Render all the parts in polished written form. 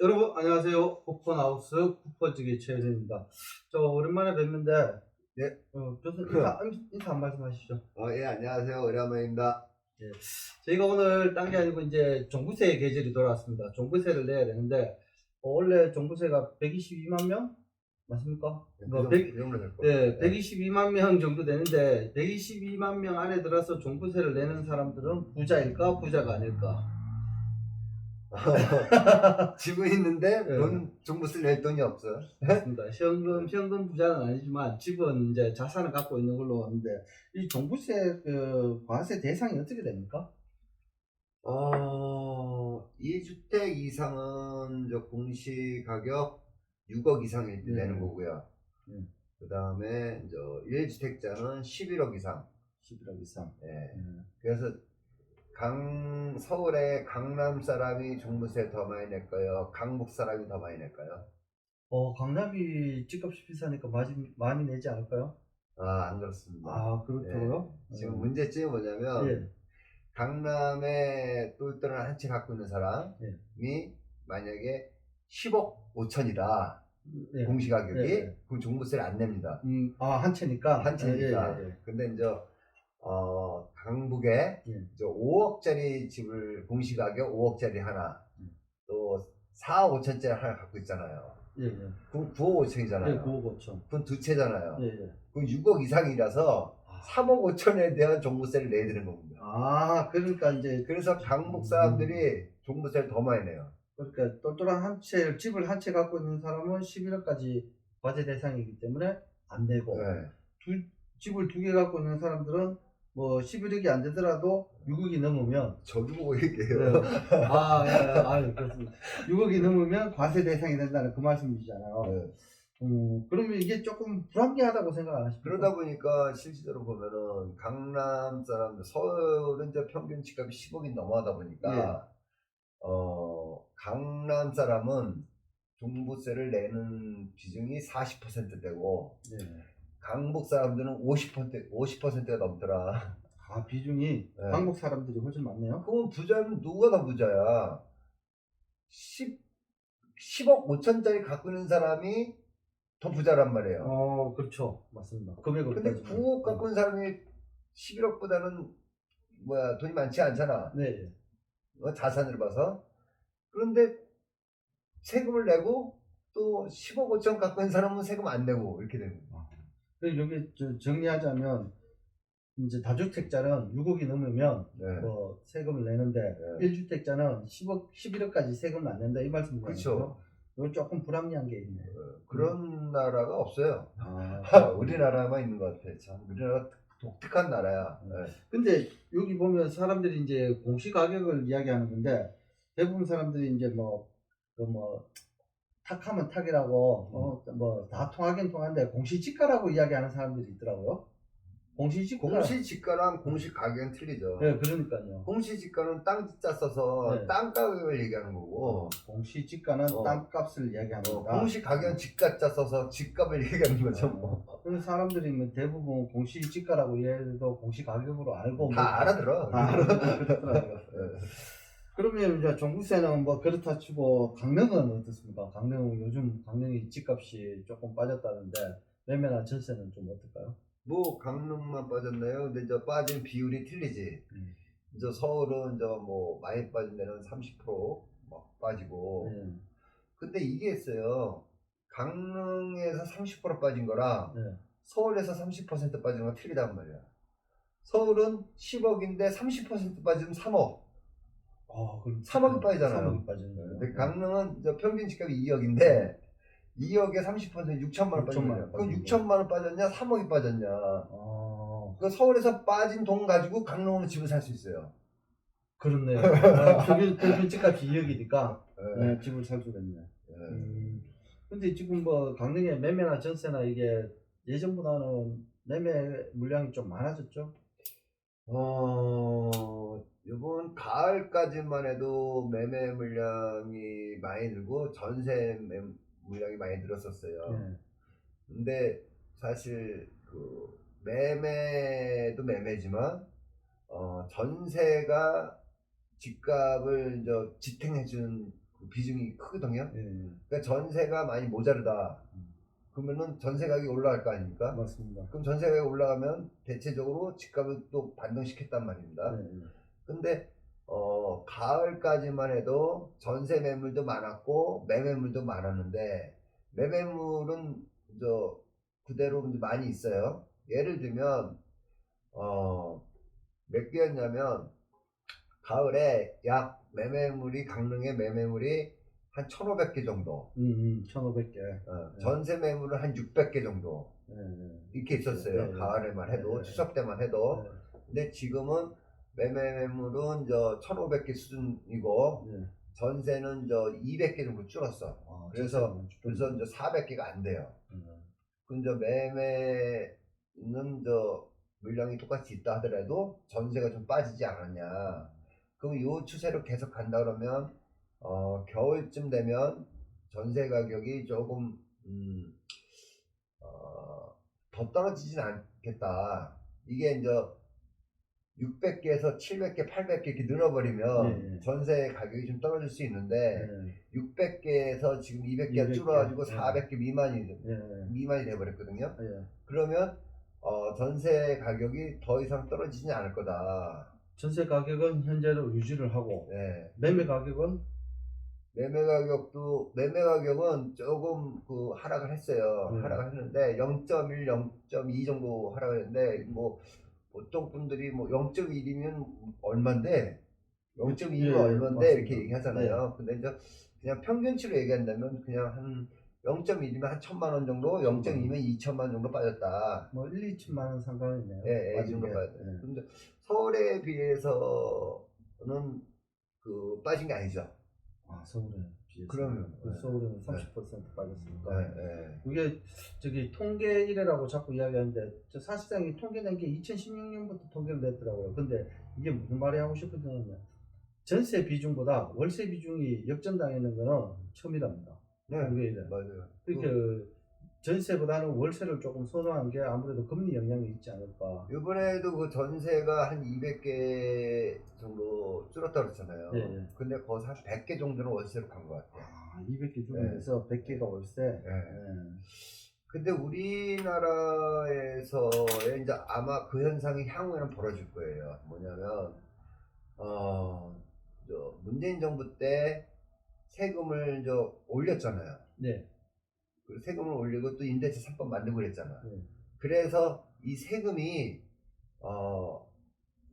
여러분 안녕하세요. 쿠폰하우스 쿠퍼지기 최현입니다. 저 오랜만에 뵙는데 네. 교수님 인사 한 말씀 하시죠. 예, 안녕하세요. 오랜만입니다. 예. 저희가 오늘 딴 게 아니고 이제 종부세 계절이 돌아왔습니다. 종부세를 내야 되는데 원래 종부세가 122만 명 맞습니까? 뭐 그 정도 될 거예요. 네, 122만 명 정도 되는데 122만 명 안에 들어서 종부세를 내는 사람들은 부자일까 부자가 아닐까? 집은 있는데 네. 종부세 낼 돈이 없어. 맞습니다. 현금 부자는 아니지만 집은 이제 자산을 갖고 있는 걸로 아는데 이 종부세 과세 대상이 어떻게 됩니까? 2주택 이상은 공시가격 6억 이상일 때 네. 내는 거고요. 그 다음에 1주택자는 11억 이상. 11억 이상. 예. 그래서 서울의 강남 사람이 종부세 더 많이 낼까요? 강북 사람이 더 많이 낼까요? 강남이 집값이 비싸니까 많이 내지 않을까요? 안 그렇습니다. 아, 그렇다고요? 지금 문제점이 뭐냐면 예. 강남에 똘똘한 한 채 갖고 있는 사람이 만약에 10억 5천이다 예. 공시가격이 예. 그럼 종부세를 안 냅니다. 한 채니까. 한 채니까. 예. 근데 이제 강북에 이제 5억짜리 집을 공시가격 5억짜리 하나 또 4억 5천짜리 하나 갖고 있잖아요. 예. 그럼 9억 5천이잖아요. 예, 9억 5천. 그럼 두 채잖아요. 예. 그럼 6억 이상이라서 3억 5천에 대한 종부세를 내야 되는 겁니다. 그러니까 이제 그래서 강북 사람들이 종부세를 더 많이 내요. 그러니까 똘똘한 집을 한 채 갖고 있는 사람은 11억까지 과세 대상이기 때문에 안 내고 집을 2개 갖고 있는 사람들은 뭐 11억이 안 되더라도 6억이 넘으면 저도 보고 얘기해요. 그렇습니다. 6억이 넘으면 과세 대상이 된다는 그 말씀이시잖아요. 그러면 이게 조금 불합리하다고 생각 안 하십니까? 그러다 보니까 실질적으로 보면은 강남 사람들, 서울은 이제 평균 집값이 10억이 넘어가다 보니까 강남 사람은 종부세를 내는 비중이 40%되고 강북 사람들은 50%가 넘더라. 비중이 강북 사람들이 훨씬 많네요. 그럼 부자는 누가 더 부자야? 10억 5천짜리 갖고 있는 사람이 더 부자란 말이에요. 그렇죠. 맞습니다. 금액으로 근데 따지면. 9억 갖고 있는 사람이 11억보다는 돈이 많지 않잖아. 네. 자산을 봐서. 그런데 세금을 내고 또 10억 5천 갖고 있는 사람은 세금 안 내고 이렇게 되는 거야. 여기 정리하자면 이제 다주택자는 6억이 넘으면 뭐 세금을 내는데 1주택자는 11억까지 세금을 안 낸다 이 말씀이죠. 그렇죠. 이건 조금 불합리한 게 있네. 그런 나라가 없어요. 우리나라만 있는 것 같아. 참 우리나라 독특한 나라야. 근데 여기 보면 사람들이 이제 공시가격을 이야기하는 건데 대부분 사람들이 이제 탁하면 탁이라고 다 통하긴 통한데 공시지가라고 이야기하는 사람들이 있더라고요. 공시지가랑 공시가격은 틀리죠. 네, 그러니까요. 공시지가는 땅자 써서 땅가격을 얘기하는 거고 공시지가는 땅값을 얘기합니다. 공시가격은 집가자 써서 집값을 얘기하는 거죠. 그런 사람들이 대부분 공시지가라고 얘기해도 공시가격으로 알고 다 알아들어. 그렇더라고요. 그러면 이제 종부세는 그렇다 치고 강릉은 어떻습니까? 요즘 강릉이 집값이 조금 빠졌다는데 매매나 전세는 좀 어떨까요? 강릉만 빠졌나요? 근데 이제 빠진 비율이 틀리지. 이제 서울은 이제 많이 빠진 데는 30% 빠지고. 근데 이게 있어요. 강릉에서 30% 빠진 거랑 서울에서 30% 빠진 건 틀리단 말이야. 서울은 10억인데 30% 빠지면 3억. 그럼 3억이 빠지잖아요. 3억이 빠지는 거예요. 근데 강릉은 이제 평균 집값이 2억인데 2억에 30% 6천만 원 빠졌냐? 그럼 6천만 원 빠졌냐? 3억이 빠졌냐? 그 서울에서 빠진 돈 가지고 강릉으로 집을 살 수 있어요. 그렇네요. 평균 집값이 2억이니까 집을 살 수가 있네. 근데 지금 강릉에 매매나 전세나 이게 예전보다는 매매 물량이 좀 많아졌죠? 이번 가을까지만 해도 매매 물량이 많이 늘고 전세 물량이 많이 늘었었어요. 근데 사실 매매도 매매지만 전세가 집값을 지탱해준 그 비중이 크거든요. 예. 그러니까 전세가 많이 모자르다. 그러면은 전세 가격이 올라갈 거 아닙니까? 맞습니다. 그럼 전세 가격이 올라가면 대체적으로 집값을 또 반등시켰단 말입니다. 예. 근데 가을까지만 해도 전세 매물도 많았고 매매물도 많았는데 매매물은 그대로 이제 많이 있어요. 예를 들면 몇 개였냐면 가을에 약 매매물이 강릉의 매매물이 한 1,500개 정도 1,500개. 전세 매물은 한 600개 정도 이렇게 있었어요. 가을에만 해도 추석 때만 해도. 근데 지금은 매매물은 1,500개 수준이고 전세는 200개 정도 줄었어. 그래서 이제 400개가 안 돼요. 근데 매매는 물량이 똑같이 있다 하더라도 전세가 좀 빠지지 않았냐. 그럼 이 추세로 계속 간다 그러면 겨울쯤 되면 전세 가격이 조금 더 떨어지진 않겠다. 이게 이제 600개에서 700개, 800개 이렇게 늘어버리면 전세 가격이 좀 떨어질 수 있는데 600개에서 지금 200개가 줄어가지고 400개 미만이 돼버렸거든요. 그러면 전세 가격이 더 이상 떨어지지 않을 거다. 전세 가격은 현재로 유지를 하고 매매 가격은 매매 가격은 조금 하락을 했어요. 하락을 했는데 0.1, 0.2 정도 하락을 했는데 뭐 보통 분들이 뭐 0.1이면 얼마인데 0.2면 얼마인데 맞습니다. 이렇게 얘기하잖아요. 근데 이제 그냥 평균치로 얘기한다면 그냥 한 0.1이면 한 1,000만 원 정도, 0.2면 2천만 원 정도 빠졌다. 뭐 1, 2천만 원 상관이네요. 이 정도 빠졌어요. 근데 서울에 비해서는 빠진 게 아니죠. 서울에 비해서. 그러면 서울은 30% 빠졌으니까. 그게 통계 이래라고 자꾸 이야기하는데 사실상 이 통계낸 게 2016년부터 통계를 냈더라고요. 근데 이게 무슨 말이 하고 싶으냐면 전세 비중보다 월세 비중이 역전당했는 거는 처음이랍니다. 맞아요. 그러니까 전세보다는 월세를 조금 선호한 게 아무래도 금리 영향이 있지 않을까. 이번에도 그 전세가 한 200개 정도 줄었다고 그랬잖아요. 근데 거기서 한 100개 정도는 월세로 간 것 같아요. 200개 줄면서 100개가 월세. 근데 우리나라에서의 이제 아마 그 현상이 향후에는 벌어질 거예요. 뭐냐면 문재인 정부 때 세금을 올렸잖아요. 그 세금을 올리고 또 임대차 3법 만들고 그랬잖아. 그래서 이 세금이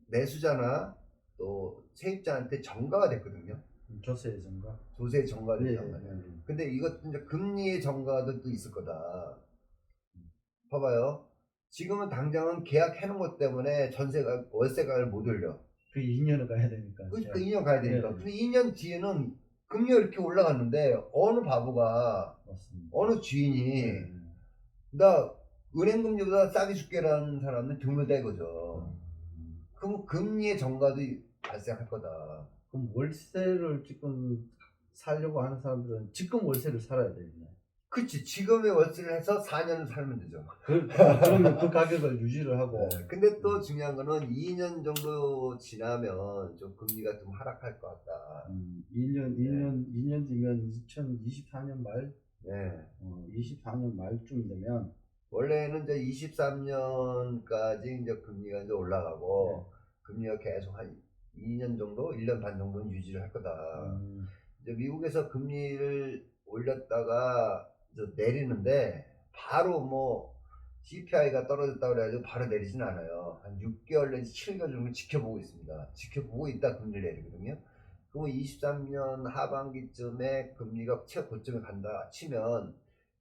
매수자나 또 세입자한테 정가가 됐거든요. 조세의 정가. 조세의 정가가 됐단 말이야. 근데 이것도 이제 금리의 정가도 또 있을 거다. 봐봐요. 지금은 당장은 계약해놓은 것 때문에 월세가를 못 올려. 그 2년을 가야 되니까. 그러니까 2년 가야 되니까. 근데 2년 뒤에는 금리가 이렇게 올라갔는데 어느 바보가 어느 주인이 나 은행금리보다 싸게 줄게라는 사람은 드물다 이거죠. 그럼 금리의 정가도 발생할 거다. 그럼 월세를 지금 살려고 하는 사람들은 지금 월세를 살아야 되겠네. 그치. 지금의 월세를 해서 4년을 살면 되죠. 그러면 그 가격을 유지를 하고. 근데 또 중요한 거는 2년 정도 지나면 좀 금리가 좀 하락할 것 같다. 2년 뒤면 2024년 말? 24년 말쯤 되면. 원래는 이제 23년까지 이제 금리가 이제 올라가고, 금리가 계속 한 2년 정도, 1년 반 정도는 유지를 할 거다. 이제 미국에서 금리를 올렸다가 이제 내리는데, 바로 뭐, CPI가 떨어졌다고 그래가지고 바로 내리진 않아요. 한 6개월 내지 7개월 정도 지켜보고 있습니다. 지켜보고 있다 금리를 내리거든요. 그럼 23년 하반기쯤에 금리가 최고점에 간다 치면,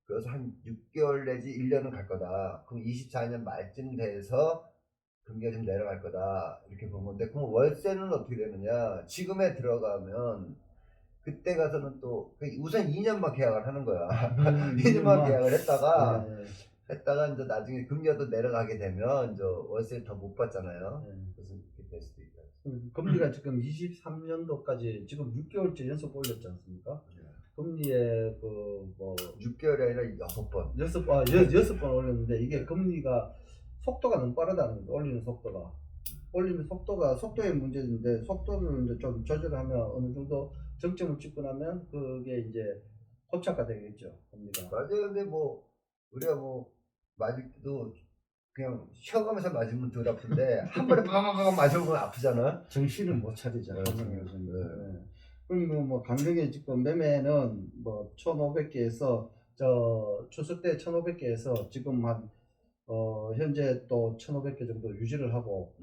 그래서 한 6개월 내지 1년은 갈 거다. 그럼 24년 말쯤 돼서 금리가 좀 내려갈 거다. 이렇게 본 건데, 그럼 월세는 어떻게 되느냐? 지금에 들어가면, 그때 가서는 또, 우선 2년만 계약을 하는 거야. 2년만 계약을 했다가 이제 나중에 금리가 또 내려가게 되면, 이제 월세를 더 못 받잖아요. 그래서 이렇게 될 수도 있다. 금리가 지금 23년도까지 지금 6개월째 연속 올렸지 않습니까? 금리에 6개월이 아니라 6번. 6번 올렸는데 이게 금리가 속도가 너무 빠르다는 거죠. 올리는 속도가. 올리면 속도의 문제인데 속도를 이제 좀 조절하면 어느 정도 정점을 찍고 나면 그게 이제 포착화 되겠죠. 겁니다. 맞아요. 근데 뭐 우리가 뭐 맞을 때도 그냥 쉬어가면서 맞으면 덜 아픈데 한 번에 팍팍팍 맞으면 아프잖아. 정신을 못 차리죠. 네, 네. 그럼 뭐 강릉에 지금 매매는 뭐 1,500개에서 저 추석 때 1,500개에서 지금 한 현재 또 1,500개 정도 유지를 하고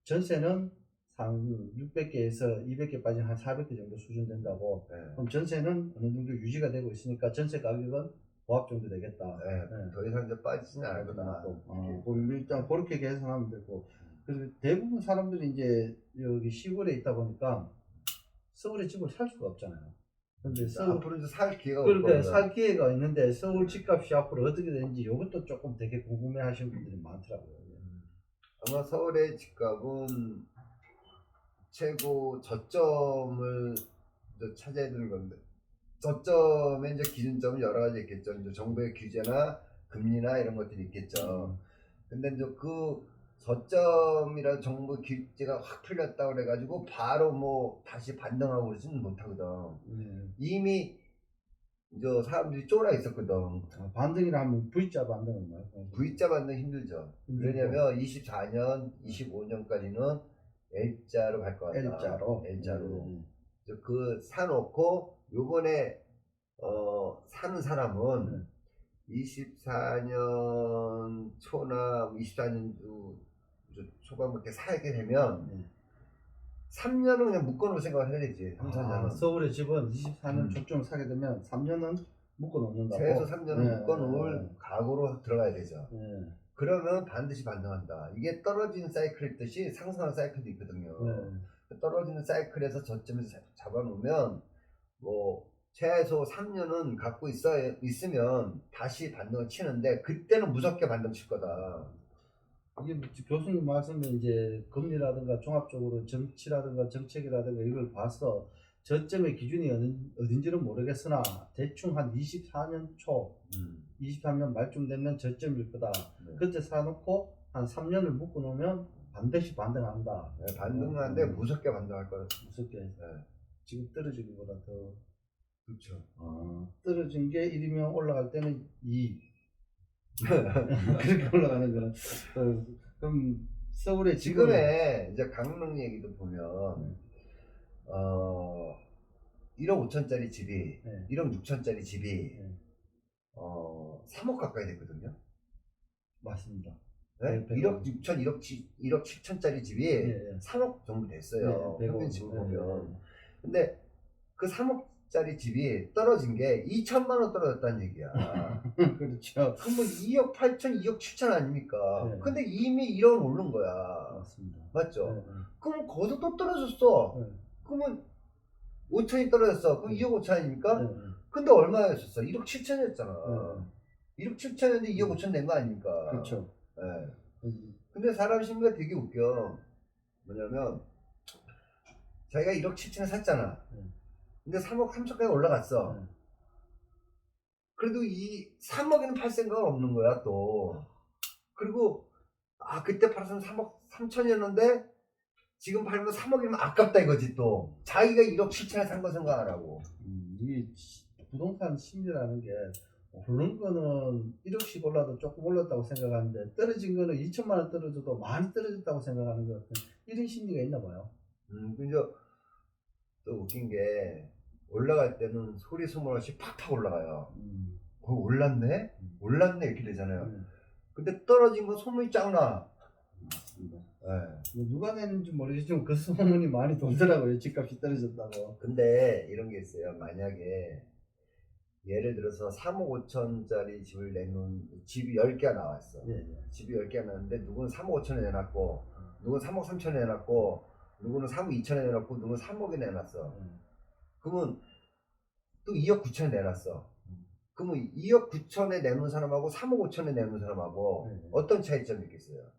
전세는 한 600개에서 200개 빠진 한 400개 정도 수준 된다고. 네. 그럼 전세는 어느 정도 유지가 되고 있으니까 전세 가격은 보합 정도 되겠다. 네. 네. 더 이상 이제 빠지지는 않을 거다. 그럼 일단 그렇게 계산하면 되고. 그리고 대부분 사람들이 이제 여기 시골에 있다 보니까 서울에 집을 살 수가 없잖아요. 근데 앞으로 이제 살 기회가 그러니까 살 기회가 있는데 서울 집값이 앞으로 어떻게 되는지 이것도 조금 되게 궁금해 하시는 분들이 많더라고요. 아마 서울의 집값은 최고 저점을 찾아야 되는 건데, 저점의 이제 기준점은 여러 가지 있겠죠. 이제 정부의 규제나 금리나 이런 것들이 있겠죠. 근데 이제 그 저점이라 정부 규제가 확 풀렸다 그래가지고 바로 뭐 다시 반등하고 그러지는 못하거든. 이미 이제 사람들이 쫄아 있었거든. 반등이라 하면 V자 반등은 뭐예요? V자 반등 힘들죠. 왜냐면 24년, 25년까지는 L자로 갈 것 같다. L자로. 그 사놓고 요번에 사는 사람은 24년 초나 24년 초반부터 살게 되면 3년은 그냥 묶어놓을 생각을 해야 되지. 3, 4년은. 서울의 집은 24년 초쯤 사게 되면 3년은 묶어놓는다고. 최소 3년은 묶어놓을 각오로 들어가야 되죠. 그러면 반드시 반등한다. 이게 떨어지는 사이클 있듯이 상승하는 사이클도 있거든요. 떨어지는 사이클에서 저점에서 잡아놓으면 뭐 최소 3년은 갖고 있으면 다시 반등을 치는데 그때는 무섭게 반등 칠 거다. 이게 교수님 말씀에 이제 금리라든가 종합적으로 정치라든가 정책이라든가 이걸 봐서 저점의 기준이 어딘지는 모르겠으나 대충 한 24년 초, 23년 말쯤 되면 저점일 거다. 그때 사놓고 한 3년을 묶어 놓으면 반드시 반등한다. 반등하는데 무섭게 반등할 거다. 무섭게. 지금 떨어지기보다 더. 그렇죠. 떨어진 게 1이면 올라갈 때는 2. 그렇게 올라가는 거는. 그럼 서울의 지금의 이제 강릉 얘기도 보면 1억 5천짜리 집이 1억 6천짜리 집이 3억 가까이 됐거든요. 맞습니다. 네? 1억 6천, 1억 7천짜리 집이 3억 정도 됐어요. 평균 집을 보면. 근데 그 3억짜리 집이 떨어진 게 2천만 원 떨어졌다는 얘기야. 그렇죠. 그러면 2억 8천, 2억 7천 아닙니까? 근데 이미 1억은 오른 거야. 맞습니다. 맞죠? 그럼 거기서 또 떨어졌어. 그러면 5천이 떨어졌어. 그럼 2억 5천 아닙니까? 근데 얼마였었어? 1억 7천이었잖아. 1억 7천이었는데 2억 5천 낸 거 아닙니까? 그렇죠. 근데 사람 심리가 되게 웃겨. 뭐냐면 자기가 1억 7천에 샀잖아. 근데 3억 3천까지 올라갔어. 그래도 이 3억에는 팔 생각은 없는 거야 또. 그리고 그때 팔았으면 3억 3천이었는데 지금 팔면 3억이면 아깝다 이거지 또. 자기가 1억 7천에 산 거 생각 안 하고. 이게 부동산 심리라는 게 오른 거는 1억씩 올라도 조금 올랐다고 생각하는데 떨어진 거는 2천만 원 떨어져도 많이 떨어졌다고 생각하는 것 같은 이런 심리가 있나 봐요. 근데 또 웃긴 게 올라갈 때는 소리 소문 없이 팍팍 올라가요. 올랐네? 올랐네 이렇게 되잖아요. 근데 떨어진 건 소문이 쫙 나. 맞습니다. 뭐 누가 내는지 모르겠지만 그 소문이 많이 돌더라고요. 집값이 떨어졌다고. 근데 이런 게 있어요. 만약에 예를 들어서 3억 5천짜리 집을 내놓은 집이 10개가 나왔어. 집이 10개가 나왔는데 누구는 3억 5천에 내놨고 누구는 3억 3천에 내놨고 누구는 3억 2천에 내놨고 누구는 3억에 내놨어. 그러면 또 2억 9천에 내놨어. 그러면 2억 9천에 내놓은 사람하고 3억 5천에 내놓은 사람하고 어떤 차이점이 있겠어요?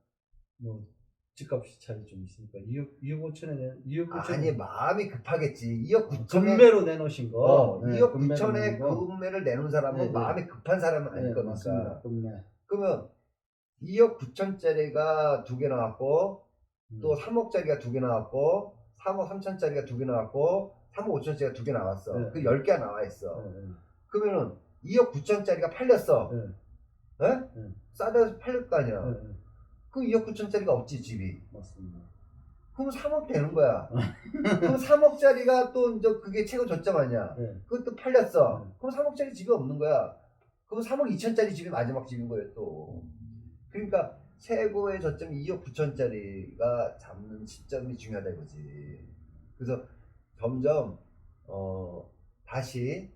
뭐 집값이 차이 좀 있으니까 2억 5천에 2억 9천 아니 마음이 급하겠지. 2억 9천에 금매로 내놓으신 거. 2억 9천에 금매를 내놓은 사람은 마음이 급한 사람은 아닐 겁니까? 맞습니다. 금매. 그러면 2억 9천짜리가 2개 나왔고 또 3억짜리가 2개 나왔고 3억 3천짜리가 2개 나왔고 3억 5천짜리가 2개 나왔어. 네. 그 10개가 나와 있어. 네. 그러면은 2억 9천짜리가 팔렸어. 네. 예? 네. 싸다 팔릴 거 아니야. 네. 그 2억 9천짜리가 없지 집이. 맞습니다. 그럼 3억 되는 거야. 그럼 3억짜리가 또 이제 그게 최고 저점 아니야. 네. 그것도 팔렸어. 네. 그럼 3억짜리 집이 없는 거야. 그럼 3억 2천짜리 집이 마지막 집인 거예요 또. 그러니까 최고의 저점 2억 9천짜리가 잡는 시점이 중요하다 이거지. 그래서 점점 다시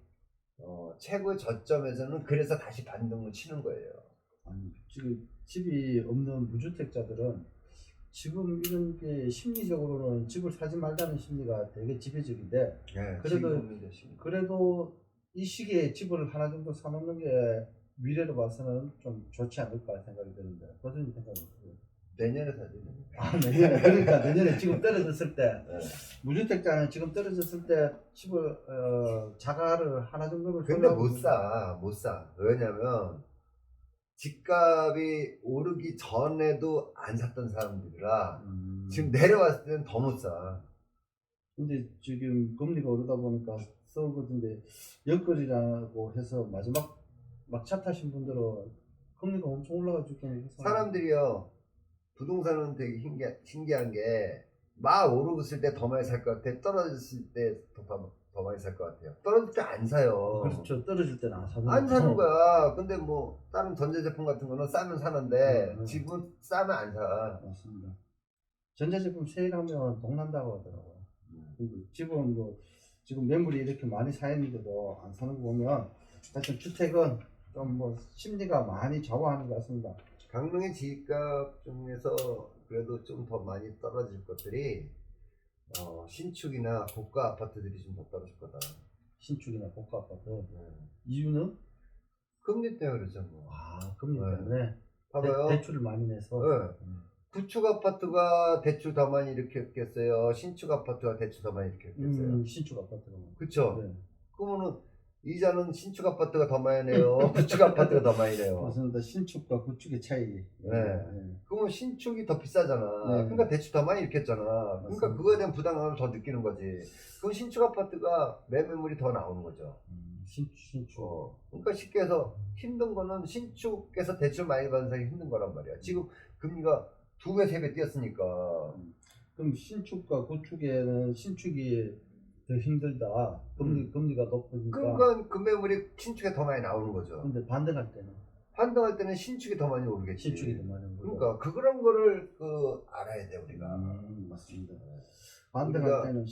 최고의 저점에서는 그래서 다시 반등을 치는 거예요. 아니, 지금 집이 없는 무주택자들은 지금 이런 게 심리적으로는 집을 사지 말자는 심리가 되게 지배적인데 네, 그래도 이 시기에 집을 하나 정도 사놓는 게 미래로 봐서는 좀 좋지 않을까 생각이 드는데 교수님 생각은 어떠세요? 내년에 사지. 아, 내년에. 그러니까 내년에 지금 떨어졌을 때 네. 무주택자는 지금 떨어졌을 때 집을 자가를 하나 정도를 근데 소유하고 못 사. 왜냐면 집값이 오르기 전에도 안 샀던 사람들이라 지금 내려왔을 때는 더 못 사. 근데 지금 금리가 오르다 보니까 서울 같은데 연끌이라고 해서 마지막 막차 타신 분들은 금리가 엄청 올라가지고 사람들이요 부동산은 되게 신기한 게 막 오르고 있을 때 더 많이 살 것 같아. 떨어졌을 때 더 많이 살 것 같아요. 떨어질 때 안 사요. 그렇죠. 떨어질 때는 안 사는 거야. 근데 뭐 다른 전자제품 같은 거는 싸면 사는데 집은 싸면 안 사. 맞습니다. 전자제품 세일하면 동난다고 하더라고요. 집은 뭐 지금 매물이 이렇게 많이 사 있는데도 안 사는 거 보면 하여튼 주택은 좀 뭐 심리가 많이 좌우하는 것 같습니다. 강릉의 집값 중에서 그래도 좀 더 많이 떨어질 것들이 신축이나 고가 아파트들이 좀 더 떨어질 거다. 신축이나 고가 아파트. 이유는? 금리 때문에 그러죠 뭐. 아, 금리 때문에. 봐봐요. 대출을 많이 내서. 구축 아파트가 대출 더 많이 일으켰겠어요? 신축 아파트가 대출 더 많이 일으켰겠어요? 신축 아파트가. 그쵸? 네. 그러면은 이자는 신축 아파트가 더 많이 내요? 구축 아파트가 더 많이 내요? 맞습니다. 신축과 구축의 차이. 네. 그러면 신축이 더 비싸잖아. 그러니까 대출 더 많이 일으켰잖아. 맞습니다. 그러니까 그거에 대한 부담감을 더 느끼는 거지. 그럼 신축 아파트가 매매물이 더 나오는 거죠. 신축. 그러니까 쉽게 해서 힘든 거는 신축에서 대출 많이 받는 사람이 힘든 거란 말이야. 지금 금리가 2배, 3배 뛰었으니까. 그럼 신축과 구축에는 신축이 더 힘들다. 금리가 높으니까. 그러니까 그 매물이 신축에 더 많이 나오는 거죠. 근데 반등할 때는? 반등할 때는 신축이 더 많이 오르겠지. 신축이 더 많이 오르고. 그러니까 그런 거를 알아야 돼 우리가. 맞습니다. 반등할 때는